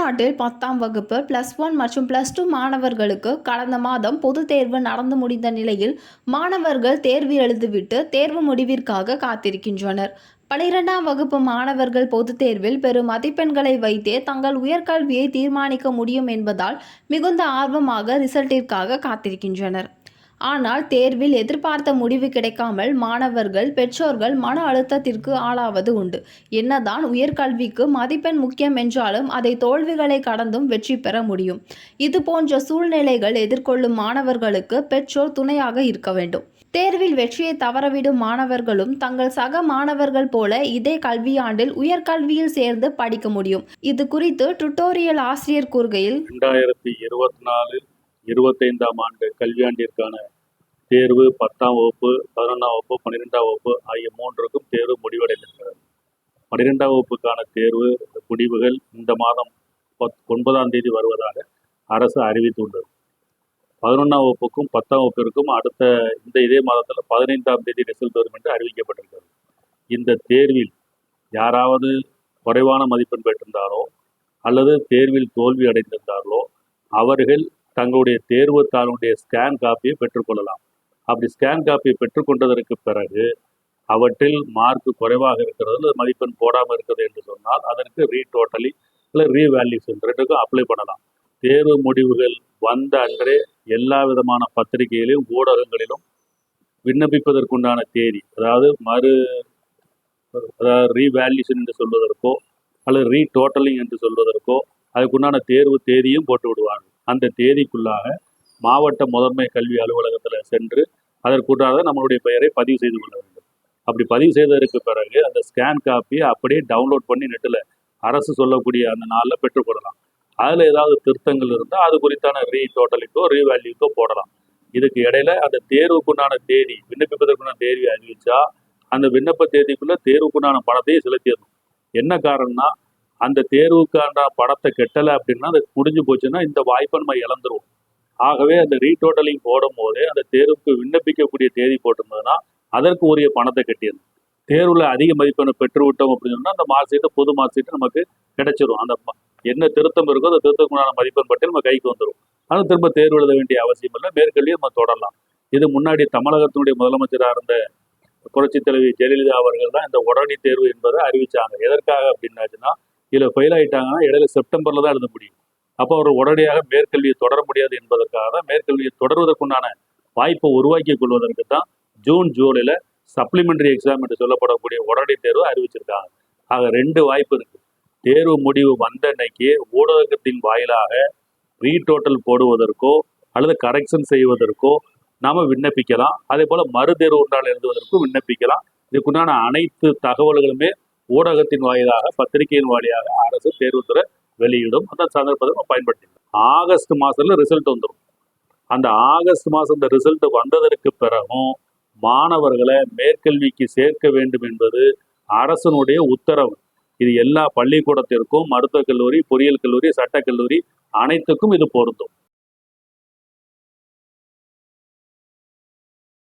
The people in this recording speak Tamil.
தமிழ்நாட்டில் 10ஆம் வகுப்பு +1 மற்றும் +2 மாணவர்களுக்கு கடந்த மாதம் பொதுத் தேர்வு நடந்து முடிந்த நிலையில் மாணவர்கள் தேர்வு எழுதிவிட்டு தேர்வு முடிவிற்காக காத்திருக்கின்றனர். 12ஆம் வகுப்பு மாணவர்கள் பொதுத் தேர்வில் பெறும் மதிப்பெண்களை வைத்தே தங்கள் உயர்கல்வியை தீர்மானிக்க முடியும் என்பதால் மிகுந்த ஆர்வமாக ரிசல்ட்டிற்காக காத்திருக்கின்றனர். ஆனால் தேர்வில் எதிர்பார்த்த முடிவு கிடைக்காமல் மாணவர்கள், பெற்றோர்கள் மன அழுத்தத்திற்கு ஆளாவது உண்டு. என்னதான் உயர்கல்விக்கு மதிப்பெண் முக்கியம் என்றாலும் அதை தோல்விகளை கடந்தும் வெற்றி பெற முடியும். இதுபோன்ற சூழ்நிலைகள் எதிர்கொள்ளும் மாணவர்களுக்கு பெற்றோர் துணையாக இருக்க வேண்டும். தேர்வில் வெற்றியை தவறவிடும் மாணவர்களும் தங்கள் சக மாணவர்கள் போல இதே கல்வியாண்டில் உயர்கல்வியில் சேர்ந்து படிக்க முடியும். இது குறித்து டுட்டோரியல் ஆசிரியர் கூறுகையில், 2024-25ஆம் ஆண்டு கல்வியாண்டிற்கான தேர்வு 10ஆம் வகுப்பு, 11ஆம் வகுப்பு, 12ஆம் வகுப்பு ஆகிய மூன்றுக்கும் தேர்வு முடிவடைந்திருக்கிறது. 12ஆம் வகுப்புக்கான தேர்வு முடிவுகள் இந்த மாதம் 9ஆம் தேதி வருவதாக அரசு அறிவித்துள்ளது. 11ஆம் வகுப்புக்கும் 10ஆம் வகுப்பிற்கும் அடுத்த இதே மாதத்தில் 15ஆம் தேதி ரிசல்ட் வரும் என்று அறிவிக்கப்பட்டிருக்கிறது. இந்த தேர்வில் யாராவது குறைவான மதிப்பெண் பெற்றிருந்தாலோ அல்லது தேர்வில் தோல்வி அடைந்திருந்தார்களோ அவர்கள் தங்களுடைய தேர்வு தாளுடைய ஸ்கேன் காப்பியை பெற்றுக்கொள்ளலாம். அப்படி ஸ்கேன் காப்பியை பெற்றுக்கொண்டதற்கு பிறகு அவற்றில் மார்க் குறைவாக இருக்கிறது அல்லது மதிப்பெண் போடாமல் இருக்கிறது என்று சொன்னால் அதற்கு ரீடோட்டலி இல்லை ரீவேல்யூஷன் ரெண்டுக்கும் அப்ளை பண்ணலாம். தேர்வு முடிவுகள் வந்த அன்றே எல்லா விதமான பத்திரிகைகளிலும் ஊடகங்களிலும் விண்ணப்பிப்பதற்குண்டான தேதி, அதாவது ரீவேல்யூஷன் என்று சொல்வதற்கோ அல்லது ரீடோட்டலிங் என்று சொல்வதற்கோ அதுக்குண்டான தேர்வு தேதியும் போட்டு விடுவாங்க. அந்த தேதிக்குள்ளாக மாவட்ட முதன்மை கல்வி அலுவலகத்தில் சென்று அதற்குண்டாக நம்மளுடைய பெயரை பதிவு செய்து கொள்ள வேண்டும். அப்படி பதிவு செய்ததற்கு பிறகு அந்த ஸ்கேன் காப்பியை அப்படியே டவுன்லோட் பண்ணி நெட்டில் அரசு சொல்லக்கூடிய அந்த நாளில் பெற்றுக்கொள்ளலாம். அதில் ஏதாவது திருத்தங்கள் இருந்தால் அது குறித்தான ரீடோட்டலிங்கோ ரீவேல்யூக்கோ போடலாம். இதுக்கு இடையில அந்த தேர்வுக்குண்டான தேதி, விண்ணப்பிப்பதற்குண்டான தேதியை அறிவிச்சா அந்த விண்ணப்ப தேதிக்குள்ள தேர்வுக்குண்டான பணத்தையும் செலுத்திடணும். என்ன காரணம்னா அந்த தேர்வுக்கான பணத்தை கெட்டலை அப்படின்னா அது முடிஞ்சு போச்சுன்னா இந்த வாய்ப்பை நம்ம இழந்துருவோம். ஆகவே அந்த ரீடோட்டலிங் போடும் போதே அந்த தேர்வுக்கு விண்ணப்பிக்கக்கூடிய தேதி போட்டிருந்ததுன்னா அதற்கு உரிய பணத்தை கட்டிடணும். தேர்வில் அதிக மதிப்பெண்ணை பெற்றுவிட்டோம் அப்படின்னு சொன்னால் அந்த மார்க் ஷீட்டு புது மார்க் ஷீட்டு நமக்கு கிடைச்சிரும். அந்த என்ன திருத்தம் இருக்கோ அந்த திருத்தத்துக்குண்டான மதிப்பெண் பற்றி நம்ம கைக்கு வந்துடும். ஆனால் திரும்ப தேர்வு எழுத வேண்டிய அவசியம் இல்லை, மேற்கல்வியை நம்ம தொடரலாம். இது முன்னாடி தமிழகத்தினுடைய முதலமைச்சராக இருந்த புரட்சித் தலைவி ஜெயலலிதா அவர்கள் தான் இந்த உடனடி தேர்வு என்பதை அறிவிச்சாங்க. எதற்காக அப்படின்னாச்சுன்னா இதில் ஃபெயில் ஆகிட்டாங்கன்னா இடையில செப்டம்பரில் தான் எழுத முடியும். அப்போ அவர் உடனடியாக மேற்கல்வியை தொடர முடியாது என்பதற்காக தான் மேற்கல்வியை தொடர்வதற்குண்டான வாய்ப்பை உருவாக்கி கொள்வதற்கு தான் ஜூன் ஜூலையில் சப்ளிமெண்டரி எக்ஸாம் என்று சொல்லப்படக்கூடிய உடனடி தேர்வு அறிவிச்சிருக்காங்க. ஆக 2 வாய்ப்பு இருக்கு. தேர்வு முடிவு வந்த அன்னைக்கு ஊடகத்தின் வாயிலாக ரீடோட்டல் போடுவதற்கோ அல்லது கரெக்ஷன் செய்வதற்கோ நாம விண்ணப்பிக்கலாம். அதே போல மறுதேர்வு ஒன்றால் எழுதுவதற்கும் விண்ணப்பிக்கலாம். இதுக்குண்டான அனைத்து தகவல்களுமே ஊடகத்தின் வாயிலாக பத்திரிகையின் வாயிலாக அரசு தேர்வுத்துறை வெளியிடும். அந்த சந்தர்ப்பத்தை பயன்படுத்திக்கலாம். ஆகஸ்ட் மாதத்துல ரிசல்ட் வந்துடும். அந்த ஆகஸ்ட் மாதம் இந்த ரிசல்ட் வந்ததற்கு பிறகும் மாணவர்களை மேற்கல்விக்கு சேர்க்க வேண்டும் என்பது அரசனுடைய உத்தரவு. இது எல்லா பள்ளிக்கூடத்திற்கும், மருத்துவக் கல்லூரி, பொறியியல் கல்லூரி, சட்டக்கல்லூரி அனைத்துக்கும் இது பொருந்தும்.